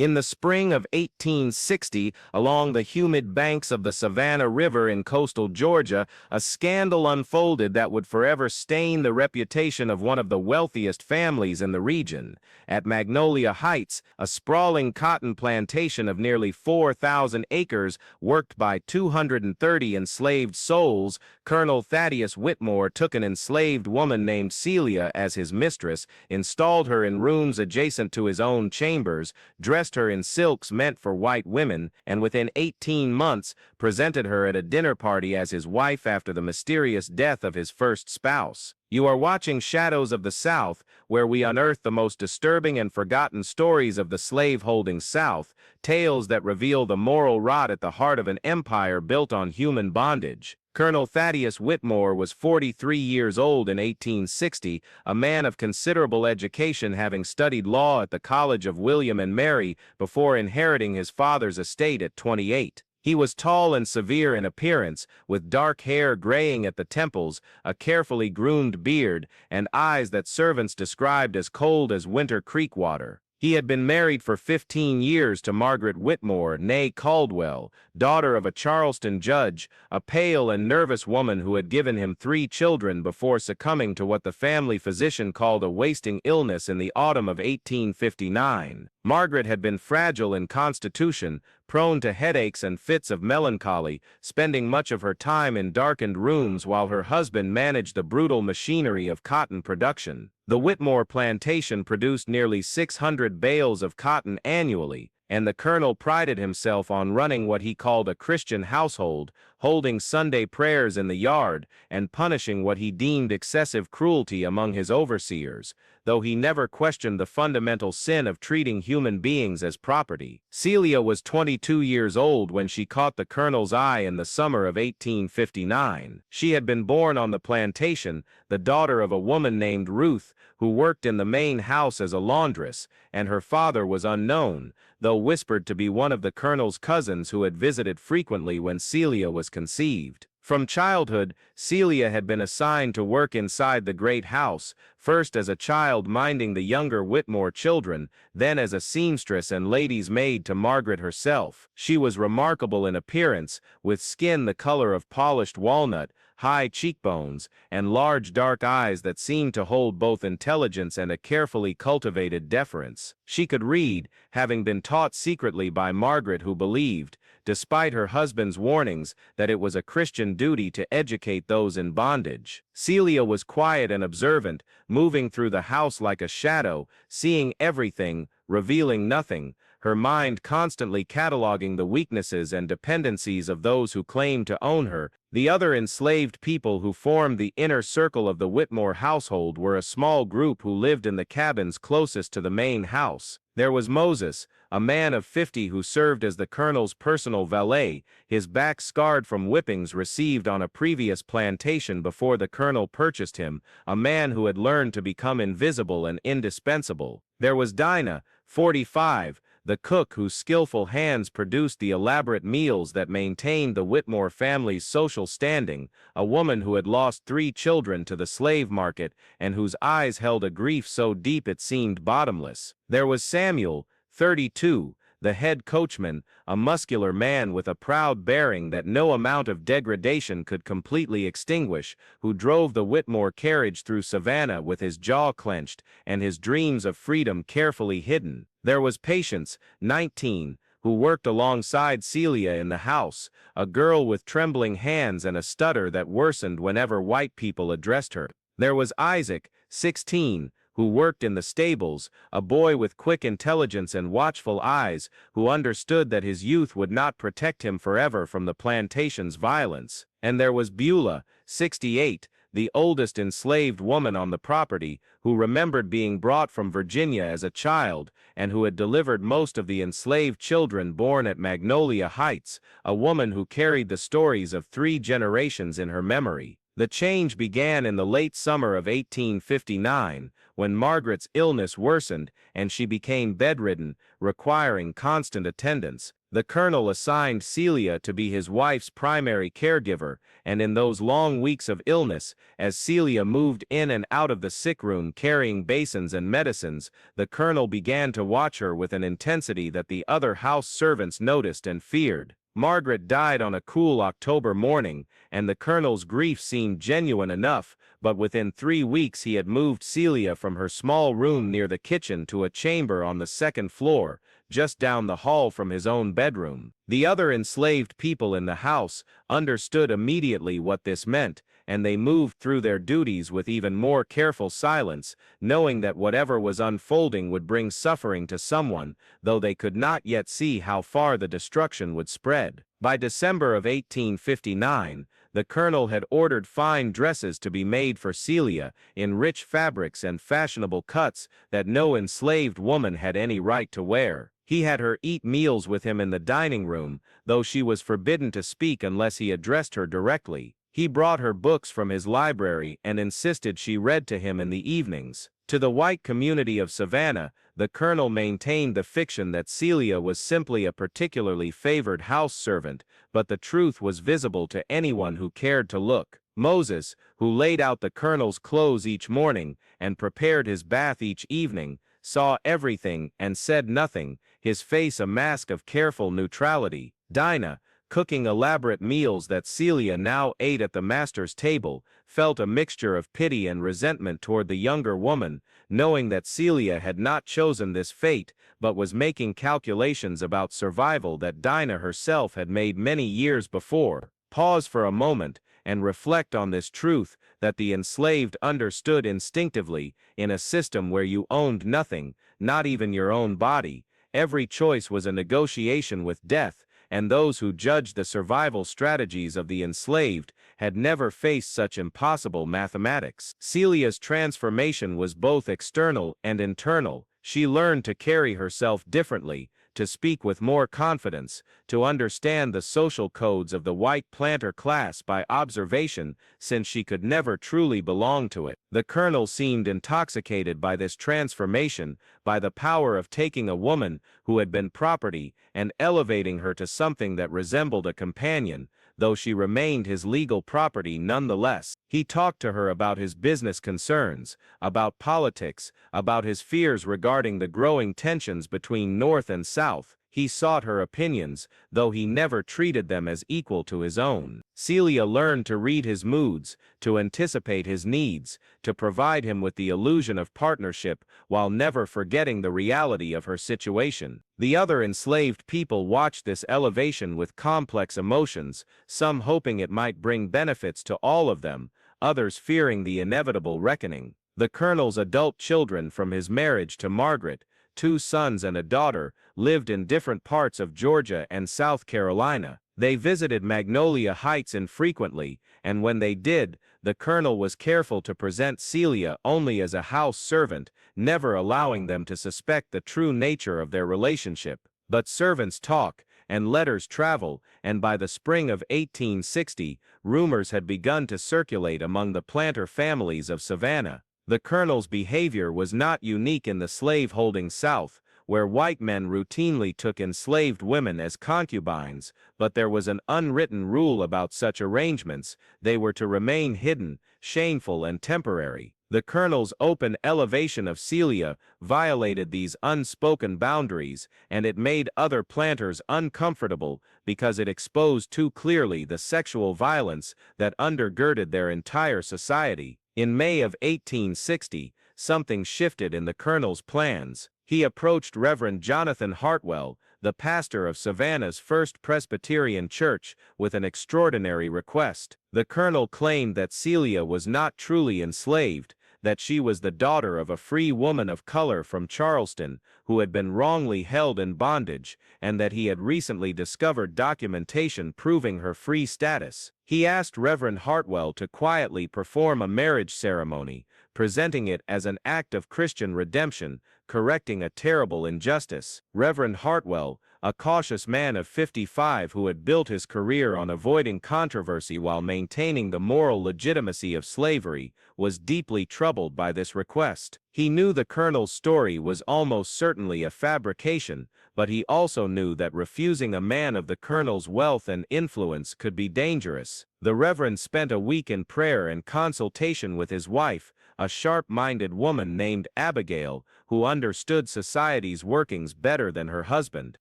In the spring of 1860, along the humid banks of the Savannah River in coastal Georgia, a scandal unfolded that would forever stain the reputation of one of the wealthiest families in the region. At Magnolia Heights, a sprawling cotton plantation of nearly 4,000 acres worked by 230 enslaved souls, Colonel Thaddeus Whitmore took an enslaved woman named Celia as his mistress, installed her in rooms adjacent to his own chambers, dressed her in silks meant for white women, and within 18 months presented her at a dinner party as his wife after the mysterious death of his first spouse. You are watching Shadows of the South, where we unearth the most disturbing and forgotten stories of the slave-holding South, tales that reveal the moral rot at the heart of an empire built on human bondage. Colonel Thaddeus Whitmore was 43 years old in 1860, a man of considerable education, having studied law at the College of William and Mary before inheriting his father's estate at 28. He was tall and severe in appearance, with dark hair graying at the temples, a carefully groomed beard, and eyes that servants described as cold as winter creek water. He had been married for 15 years to Margaret Whitmore, née Caldwell, daughter of a Charleston judge, a pale and nervous woman who had given him 3 children before succumbing to what the family physician called a wasting illness in the autumn of 1859. Margaret had been fragile in constitution, prone to headaches and fits of melancholy, spending much of her time in darkened rooms while her husband managed the brutal machinery of cotton production. The Whitmore plantation produced nearly 600 bales of cotton annually, and the colonel prided himself on running what he called a Christian household, holding Sunday prayers in the yard, and punishing what he deemed excessive cruelty among his overseers, though he never questioned the fundamental sin of treating human beings as property. Celia was 22 years old when she caught the colonel's eye in the summer of 1859. She had been born on the plantation, the daughter of a woman named Ruth, who worked in the main house as a laundress, and her father was unknown, though whispered to be one of the colonel's cousins who had visited frequently when Celia was conceived. From childhood, Celia had been assigned to work inside the great house, first as a child minding the younger Whitmore children, then as a seamstress and lady's maid to Margaret herself. She was remarkable in appearance, with skin the color of polished walnut, high cheekbones, and large dark eyes that seemed to hold both intelligence and a carefully cultivated deference. She could read, having been taught secretly by Margaret, who believed, despite her husband's warnings, that it was a Christian duty to educate those in bondage. Celia was quiet and observant, moving through the house like a shadow, seeing everything, revealing nothing, her mind constantly cataloging the weaknesses and dependencies of those who claimed to own her. The other enslaved people who formed the inner circle of the Whitmore household were a small group who lived in the cabins closest to the main house. There was Moses, a man of 50 who served as the colonel's personal valet, his back scarred from whippings received on a previous plantation before the colonel purchased him, a man who had learned to become invisible and indispensable. There was Dinah, 45, the cook whose skillful hands produced the elaborate meals that maintained the Whitmore family's social standing, a woman who had lost 3 children to the slave market and whose eyes held a grief so deep it seemed bottomless. There was Samuel, 32, the head coachman, a muscular man with a proud bearing that no amount of degradation could completely extinguish, who drove the Whitmore carriage through Savannah with his jaw clenched and his dreams of freedom carefully hidden. There was Patience, 19, who worked alongside Celia in the house, a girl with trembling hands and a stutter that worsened whenever white people addressed her. There was Isaac, 16, who worked in the stables, a boy with quick intelligence and watchful eyes, who understood that his youth would not protect him forever from the plantation's violence. And there was Beulah, 68, the oldest enslaved woman on the property, who remembered being brought from Virginia as a child, and who had delivered most of the enslaved children born at Magnolia Heights, a woman who carried the stories of 3 generations in her memory. The change began in the late summer of 1859, when Margaret's illness worsened and she became bedridden, requiring constant attendance, the colonel assigned Celia to be his wife's primary caregiver, and in those long weeks of illness, as Celia moved in and out of the sick room carrying basins and medicines, the colonel began to watch her with an intensity that the other house servants noticed and feared. Margaret died on a cool October morning, and the colonel's grief seemed genuine enough, but within 3 weeks he had moved Celia from her small room near the kitchen to a chamber on the second floor, just down the hall from his own bedroom. The other enslaved people in the house understood immediately what this meant, and they moved through their duties with even more careful silence, knowing that whatever was unfolding would bring suffering to someone, though they could not yet see how far the destruction would spread. By December of 1859, the colonel had ordered fine dresses to be made for Celia in rich fabrics and fashionable cuts that no enslaved woman had any right to wear. He had her eat meals with him in the dining room, though she was forbidden to speak unless he addressed her directly. He brought her books from his library and insisted she read to him in the evenings. To the white community of Savannah, the colonel maintained the fiction that Celia was simply a particularly favored house servant, but the truth was visible to anyone who cared to look. Moses, who laid out the colonel's clothes each morning and prepared his bath each evening, saw everything and said nothing, his face a mask of careful neutrality. Dinah, cooking elaborate meals that Celia now ate at the master's table, felt a mixture of pity and resentment toward the younger woman, knowing that Celia had not chosen this fate, but was making calculations about survival that Dinah herself had made many years before. Pause for a moment and reflect on this truth that the enslaved understood instinctively. In a system where you owned nothing, not even your own body, every choice was a negotiation with death, and those who judged the survival strategies of the enslaved had never faced such impossible mathematics. Celia's transformation was both external and internal. She learned to carry herself differently, to speak with more confidence, to understand the social codes of the white planter class by observation, since she could never truly belong to it. The colonel seemed intoxicated by this transformation, by the power of taking a woman who had been property and elevating her to something that resembled a companion, though she remained his legal property nonetheless. He talked to her about his business concerns, about politics, about his fears regarding the growing tensions between North and South. He sought her opinions, though he never treated them as equal to his own. Celia learned to read his moods, to anticipate his needs, to provide him with the illusion of partnership, while never forgetting the reality of her situation. The other enslaved people watched this elevation with complex emotions, some hoping it might bring benefits to all of them, others fearing the inevitable reckoning. The colonel's adult children from his marriage to Margaret, 2 sons and a daughter, lived in different parts of Georgia and South Carolina. They visited Magnolia Heights infrequently, and when they did, the colonel was careful to present Celia only as a house servant, never allowing them to suspect the true nature of their relationship. But servants talk, and letters travel, and by the spring of 1860, rumors had begun to circulate among the planter families of Savannah. The colonel's behavior was not unique in the slave-holding South, where white men routinely took enslaved women as concubines, but there was an unwritten rule about such arrangements: they were to remain hidden, shameful and temporary. The colonel's open elevation of Celia violated these unspoken boundaries, and it made other planters uncomfortable because it exposed too clearly the sexual violence that undergirded their entire society. In May of 1860, something shifted in the colonel's plans. He approached Reverend Jonathan Hartwell, the pastor of Savannah's First Presbyterian Church, with an extraordinary request. The colonel claimed that Celia was not truly enslaved, that she was the daughter of a free woman of color from Charleston who had been wrongly held in bondage, and that he had recently discovered documentation proving her free status. He asked Reverend Hartwell to quietly perform a marriage ceremony, presenting it as an act of Christian redemption, correcting a terrible injustice. Reverend Hartwell, a cautious man of 55 who had built his career on avoiding controversy while maintaining the moral legitimacy of slavery, was deeply troubled by this request. He knew the colonel's story was almost certainly a fabrication, but he also knew that refusing a man of the colonel's wealth and influence could be dangerous. The Reverend spent a week in prayer and consultation with his wife, a sharp-minded woman named Abigail, who understood society's workings better than her husband.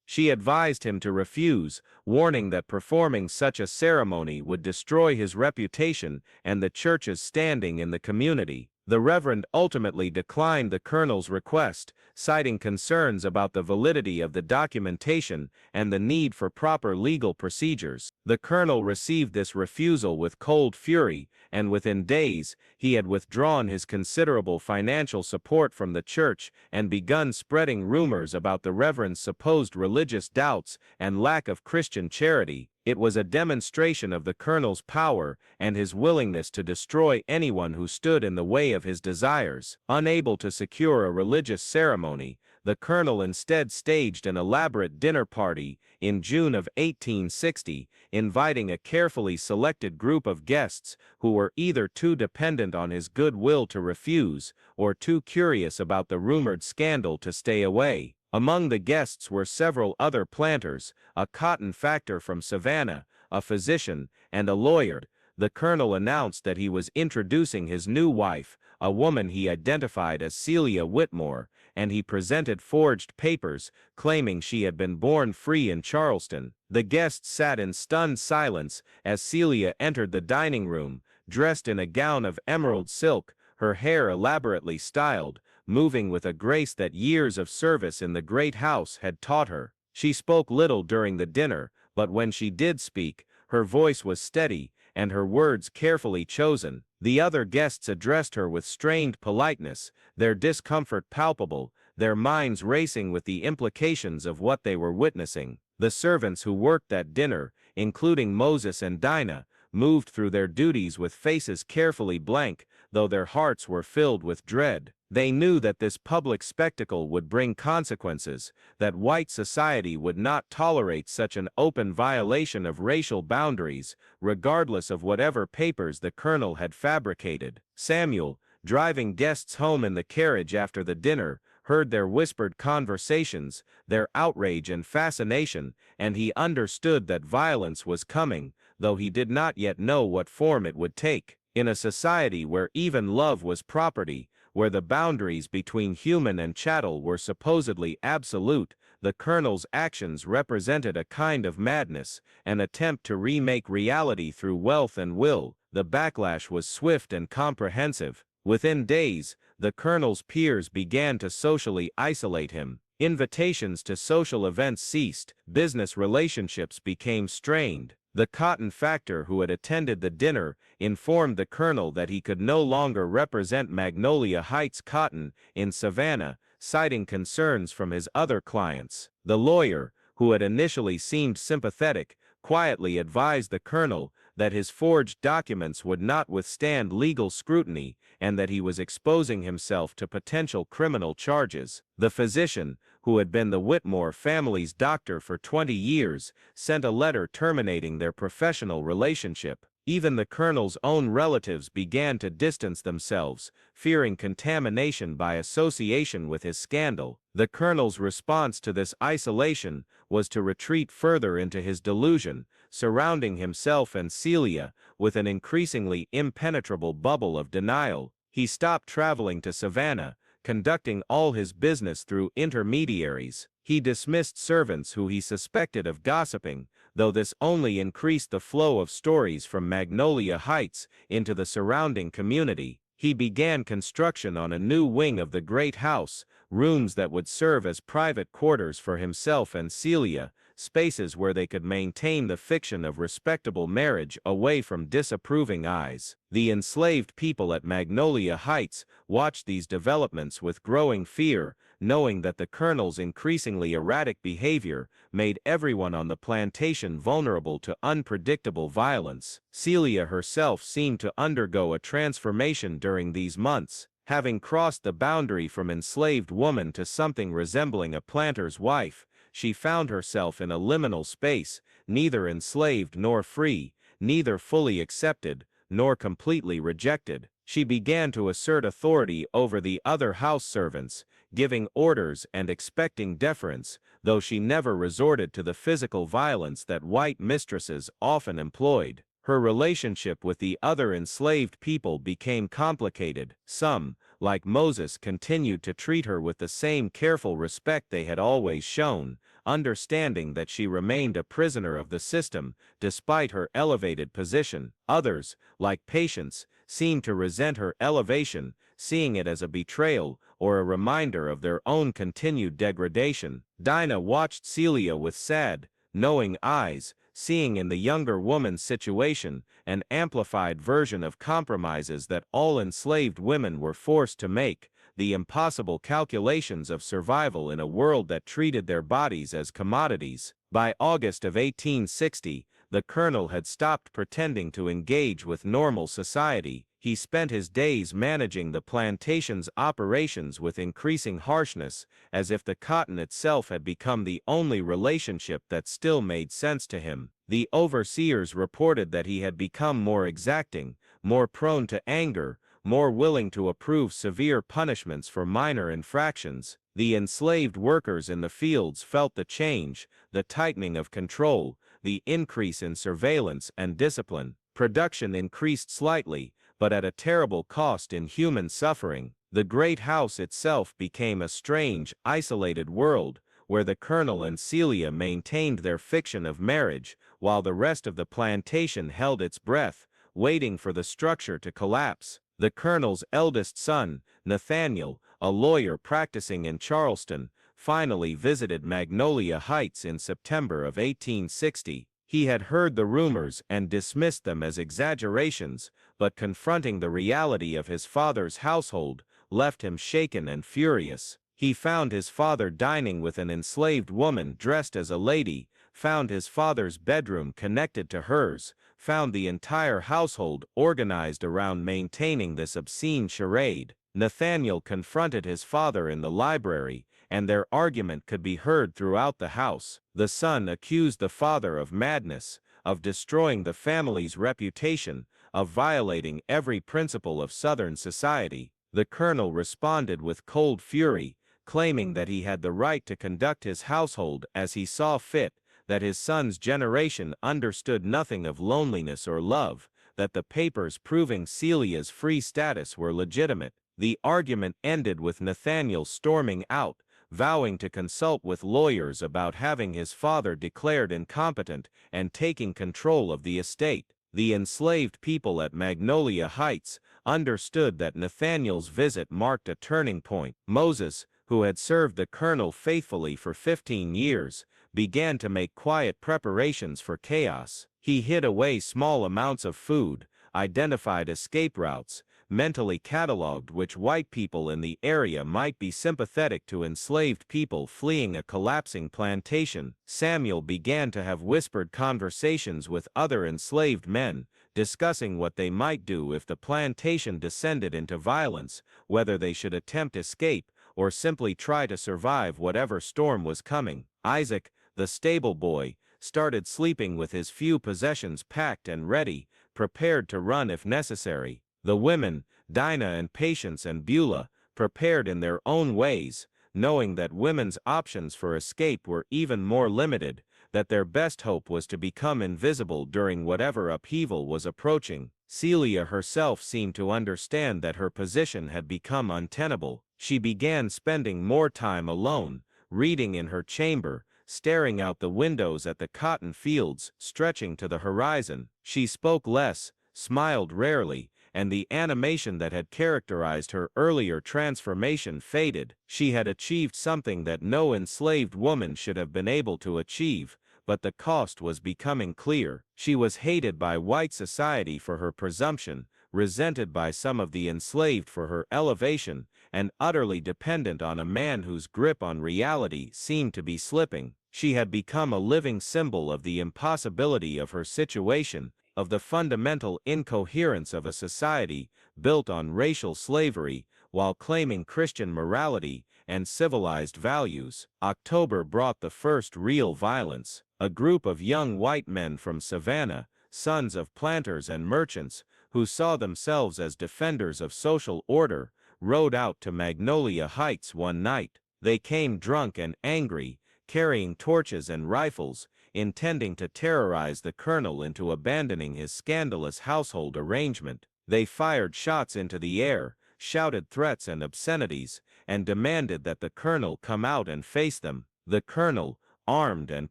She advised him to refuse, warning that performing such a ceremony would destroy his reputation and the church's standing in the community. The Reverend ultimately declined the colonel's request, citing concerns about the validity of the documentation and the need for proper legal procedures. The colonel received this refusal with cold fury, and within days, he had withdrawn his considerable financial support from the church and begun spreading rumors about the Reverend's supposed religious doubts and lack of Christian charity. It was a demonstration of the colonel's power and his willingness to destroy anyone who stood in the way of his desires. Unable to secure a religious ceremony, the colonel instead staged an elaborate dinner party in June of 1860, inviting a carefully selected group of guests who were either too dependent on his goodwill to refuse or too curious about the rumored scandal to stay away. Among the guests were several other planters, a cotton factor from Savannah, a physician, and a lawyer. The colonel announced that he was introducing his new wife, a woman he identified as Celia Whitmore, and he presented forged papers claiming she had been born free in Charleston. The guests sat in stunned silence as Celia entered the dining room, dressed in a gown of emerald silk, her hair elaborately styled, moving with a grace that years of service in the great house had taught her. She spoke little during the dinner, but when she did speak, her voice was steady, and her words carefully chosen. The other guests addressed her with strained politeness, their discomfort palpable, their minds racing with the implications of what they were witnessing. The servants who worked that dinner, including Moses and Dinah, moved through their duties with faces carefully blank, though their hearts were filled with dread. They knew that this public spectacle would bring consequences, that white society would not tolerate such an open violation of racial boundaries, regardless of whatever papers the colonel had fabricated. Samuel, driving guests home in the carriage after the dinner, heard their whispered conversations, their outrage and fascination, and he understood that violence was coming, though he did not yet know what form it would take. In a society where even love was property, where the boundaries between human and chattel were supposedly absolute, the colonel's actions represented a kind of madness, an attempt to remake reality through wealth and will. The backlash was swift and comprehensive. Within days, the colonel's peers began to socially isolate him. Invitations to social events ceased, business relationships became strained. The cotton factor who had attended the dinner informed the colonel that he could no longer represent Magnolia Heights cotton in Savannah, citing concerns from his other clients. The lawyer, who had initially seemed sympathetic, quietly advised the colonel that his forged documents would not withstand legal scrutiny and that he was exposing himself to potential criminal charges. The physician, who had been the Whitmore family's doctor for 20 years, sent a letter terminating their professional relationship. Even the colonel's own relatives began to distance themselves, fearing contamination by association with his scandal. The colonel's response to this isolation was to retreat further into his delusion, surrounding himself and Celia with an increasingly impenetrable bubble of denial. He stopped traveling to Savannah, conducting all his business through intermediaries. He dismissed servants who he suspected of gossiping, though this only increased the flow of stories from Magnolia Heights into the surrounding community. He began construction on a new wing of the great house, rooms that would serve as private quarters for himself and Celia, spaces where they could maintain the fiction of respectable marriage away from disapproving eyes. The enslaved people at Magnolia Heights watched these developments with growing fear, knowing that the colonel's increasingly erratic behavior made everyone on the plantation vulnerable to unpredictable violence. Celia herself seemed to undergo a transformation during these months. Having crossed the boundary from enslaved woman to something resembling a planter's wife, she found herself in a liminal space, neither enslaved nor free, neither fully accepted, nor completely rejected. She began to assert authority over the other house servants, giving orders and expecting deference, though she never resorted to the physical violence that white mistresses often employed. Her relationship with the other enslaved people became complicated. Some, like Moses, continued to treat her with the same careful respect they had always shown, understanding that she remained a prisoner of the system, despite her elevated position. Others, like Patience, seemed to resent her elevation, seeing it as a betrayal or a reminder of their own continued degradation. Dinah watched Celia with sad, knowing eyes, seeing in the younger woman's situation an amplified version of compromises that all enslaved women were forced to make, the impossible calculations of survival in a world that treated their bodies as commodities. By August of 1860, the colonel had stopped pretending to engage with normal society. He spent his days managing the plantation's operations with increasing harshness, as if the cotton itself had become the only relationship that still made sense to him. The overseers reported that he had become more exacting, more prone to anger, more willing to approve severe punishments for minor infractions. The enslaved workers in the fields felt the change, the tightening of control, the increase in surveillance and discipline. Production increased slightly, but at a terrible cost in human suffering. The great house itself became a strange, isolated world, where the colonel and Celia maintained their fiction of marriage, while the rest of the plantation held its breath, waiting for the structure to collapse. The colonel's eldest son, Nathaniel, a lawyer practicing in Charleston, finally visited Magnolia Heights in September of 1860. He had heard the rumors and dismissed them as exaggerations, but confronting the reality of his father's household left him shaken and furious. He found his father dining with an enslaved woman dressed as a lady, found his father's bedroom connected to hers, found the entire household organized around maintaining this obscene charade. Nathaniel confronted his father in the library, and their argument could be heard throughout the house. The son accused the father of madness, of destroying the family's reputation, of violating every principle of Southern society. The colonel responded with cold fury, claiming that he had the right to conduct his household as he saw fit, that his son's generation understood nothing of loneliness or love, that the papers proving Celia's free status were legitimate. The argument ended with Nathaniel storming out, vowing to consult with lawyers about having his father declared incompetent and taking control of the estate. The enslaved people at Magnolia Heights understood that Nathaniel's visit marked a turning point. Moses, who had served the colonel faithfully for 15 years, began to make quiet preparations for chaos. He hid away small amounts of food, identified escape routes, mentally cataloged which white people in the area might be sympathetic to enslaved people fleeing a collapsing plantation. Samuel began to have whispered conversations with other enslaved men, discussing what they might do if the plantation descended into violence, whether they should attempt escape or simply try to survive whatever storm was coming. Isaac, the stable boy, started sleeping with his few possessions packed and ready, prepared to run if necessary. The women, Dinah and Patience and Beulah, prepared in their own ways, knowing that women's options for escape were even more limited, that their best hope was to become invisible during whatever upheaval was approaching. Celia herself seemed to understand that her position had become untenable. She began spending more time alone, reading in her chamber, staring out the windows at the cotton fields stretching to the horizon. She spoke less, smiled rarely, and the animation that had characterized her earlier transformation faded. She had achieved something that no enslaved woman should have been able to achieve, but the cost was becoming clear. She was hated by white society for her presumption, resented by some of the enslaved for her elevation, and utterly dependent on a man whose grip on reality seemed to be slipping. She had become a living symbol of the impossibility of her situation, of the fundamental incoherence of a society built on racial slavery while claiming Christian morality and civilized values. October brought the first real violence. A group of young white men from Savannah, sons of planters and merchants, who saw themselves as defenders of social order, rode out to Magnolia Heights one night. They came drunk and angry, carrying torches and rifles, intending to terrorize the colonel into abandoning his scandalous household arrangement. They fired shots into the air, shouted threats and obscenities, and demanded that the colonel come out and face them. The colonel, armed and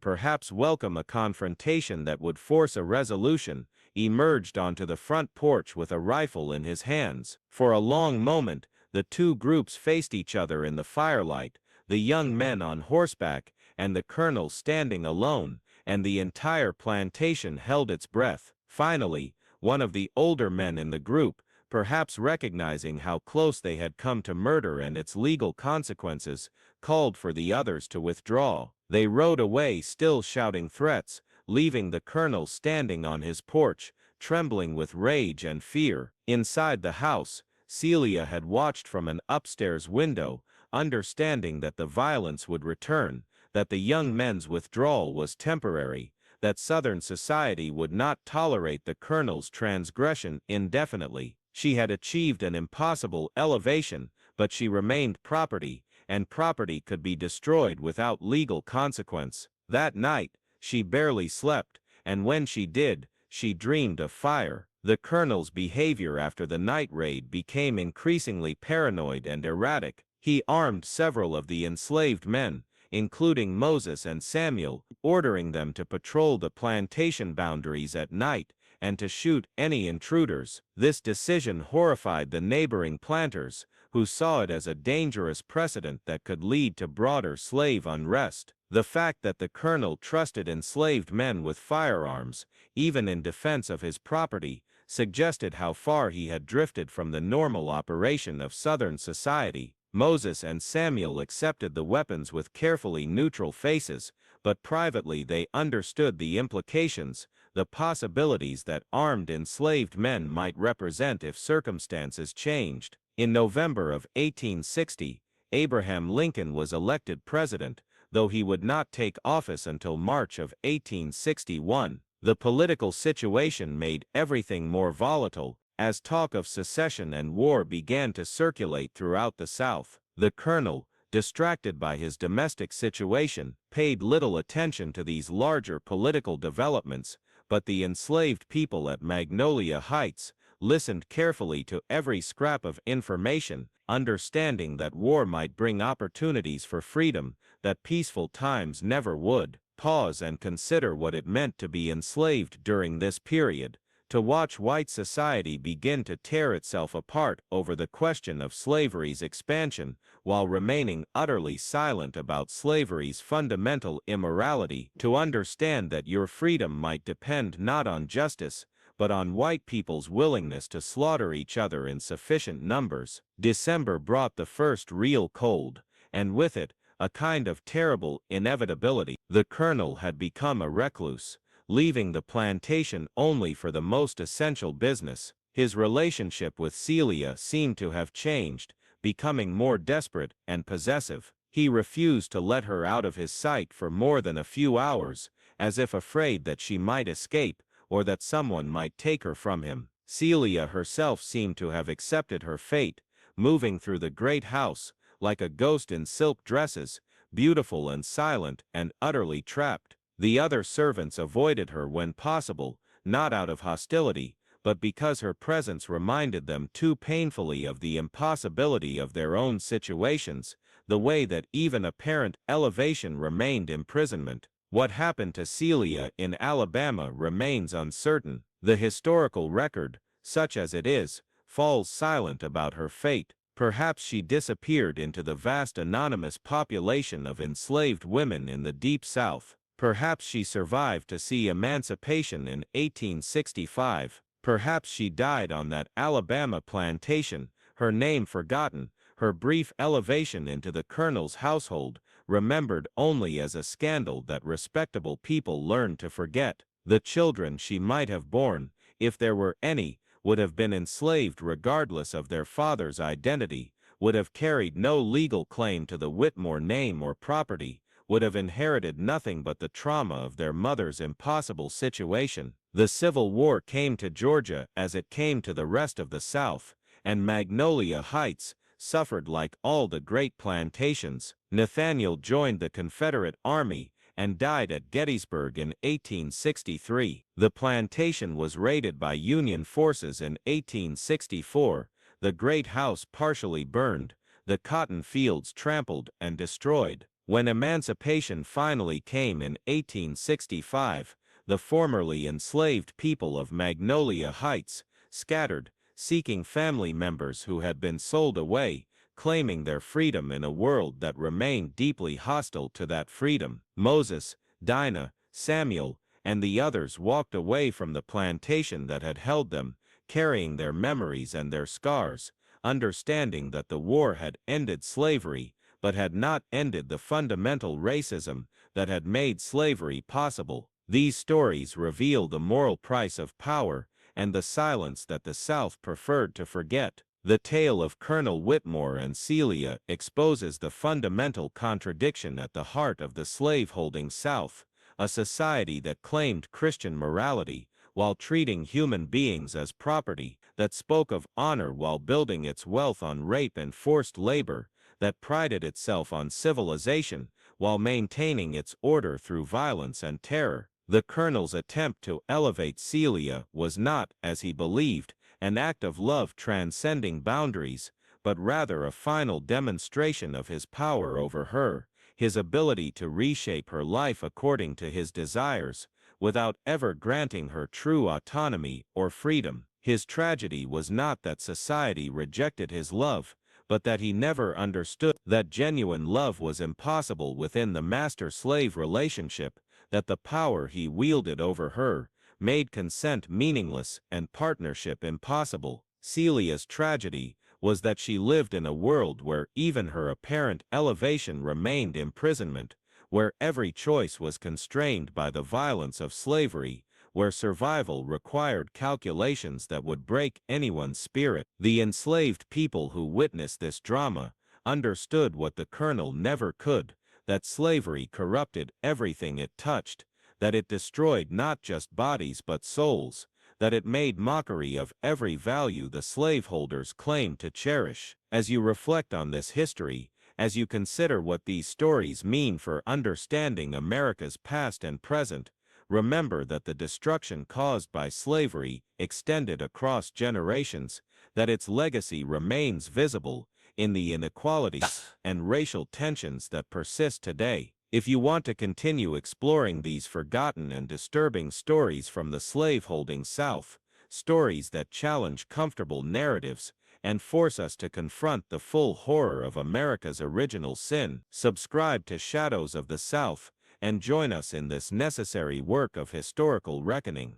perhaps welcome a confrontation that would force a resolution, emerged onto the front porch with a rifle in his hands. For a long moment, the two groups faced each other in the firelight, the young men on horseback and the colonel standing alone, and the entire plantation held its breath. Finally, one of the older men in the group, perhaps recognizing how close they had come to murder and its legal consequences, called for the others to withdraw. They rode away still shouting threats, leaving the colonel standing on his porch, trembling with rage and fear. Inside the house, Celia had watched from an upstairs window, understanding that the violence would return, that the young men's withdrawal was temporary, that Southern society would not tolerate the colonel's transgression indefinitely. She had achieved an impossible elevation, but she remained property, and property could be destroyed without legal consequence. That night, she barely slept, and when she did, she dreamed of fire. The colonel's behavior after the night raid became increasingly paranoid and erratic. He armed several of the enslaved men, including Moses and Samuel, ordering them to patrol the plantation boundaries at night and to shoot any intruders. This decision horrified the neighboring planters, who saw it as a dangerous precedent that could lead to broader slave unrest. The fact that the colonel trusted enslaved men with firearms, even in defense of his property, suggested how far he had drifted from the normal operation of Southern society. Moses and Samuel accepted the weapons with carefully neutral faces, but privately they understood the implications, the possibilities that armed enslaved men might represent if circumstances changed. In November of 1860, Abraham Lincoln was elected president, though he would not take office until March of 1861. The political situation made everything more volatile, as talk of secession and war began to circulate throughout the South. The colonel, distracted by his domestic situation, paid little attention to these larger political developments, but the enslaved people at Magnolia Heights listened carefully to every scrap of information, understanding that war might bring opportunities for freedom that peaceful times never would. Pause and consider what it meant to be enslaved during this period, to watch white society begin to tear itself apart over the question of slavery's expansion, while remaining utterly silent about slavery's fundamental immorality, to understand that your freedom might depend not on justice, but on white people's willingness to slaughter each other in sufficient numbers. December brought the first real cold, and with it, a kind of terrible inevitability. The colonel had become a recluse, leaving the plantation only for the most essential business. His relationship with Celia seemed to have changed, becoming more desperate and possessive. He refused to let her out of his sight for more than a few hours, as if afraid that she might escape, or that someone might take her from him. Celia herself seemed to have accepted her fate, moving through the great house, like a ghost in silk dresses, beautiful and silent and utterly trapped. The other servants avoided her when possible, not out of hostility, but because her presence reminded them too painfully of the impossibility of their own situations, the way that even apparent elevation remained imprisonment. What happened to Celia in Alabama remains uncertain. The historical record, such as it is, falls silent about her fate. Perhaps she disappeared into the vast anonymous population of enslaved women in the Deep South. Perhaps she survived to see emancipation in 1865. Perhaps she died on that Alabama plantation, her name forgotten, her brief elevation into the colonel's household remembered only as a scandal that respectable people learned to forget. The children she might have borne, if there were any, would have been enslaved regardless of their father's identity, would have carried no legal claim to the Whitmore name or property, would have inherited nothing but the trauma of their mother's impossible situation. The Civil War came to Georgia as it came to the rest of the South, and Magnolia Heights suffered like all the great plantations. Nathaniel joined the Confederate Army and died at Gettysburg in 1863. The plantation was raided by Union forces in 1864, the great house partially burned, the cotton fields trampled and destroyed. When emancipation finally came in 1865, the formerly enslaved people of Magnolia Heights scattered, seeking family members who had been sold away, claiming their freedom in a world that remained deeply hostile to that freedom. Moses, Dinah, Samuel, and the others walked away from the plantation that had held them, carrying their memories and their scars, understanding that the war had ended slavery, but had not ended the fundamental racism that had made slavery possible. These stories reveal the moral price of power and the silence that the South preferred to forget. The tale of Colonel Whitmore and Celia exposes the fundamental contradiction at the heart of the slave-holding South, a society that claimed Christian morality while treating human beings as property, that spoke of honor while building its wealth on rape and forced labor, that prided itself on civilization while maintaining its order through violence and terror. The Colonel's attempt to elevate Celia was not, as he believed, an act of love transcending boundaries, but rather a final demonstration of his power over her, his ability to reshape her life according to his desires, without ever granting her true autonomy or freedom. His tragedy was not that society rejected his love, but that he never understood that genuine love was impossible within the master-slave relationship, that the power he wielded over her made consent meaningless and partnership impossible. Celia's tragedy was that she lived in a world where even her apparent elevation remained imprisonment, where every choice was constrained by the violence of slavery, where survival required calculations that would break anyone's spirit. The enslaved people who witnessed this drama understood what the Colonel never could, that slavery corrupted everything it touched, that it destroyed not just bodies but souls, that it made mockery of every value the slaveholders claimed to cherish. As you reflect on this history, as you consider what these stories mean for understanding America's past and present, remember that the destruction caused by slavery extended across generations, that its legacy remains visible in the inequalities and racial tensions that persist today. If you want to continue exploring these forgotten and disturbing stories from the slaveholding South, stories that challenge comfortable narratives and force us to confront the full horror of America's original sin, subscribe to Shadows of the South and join us in this necessary work of historical reckoning.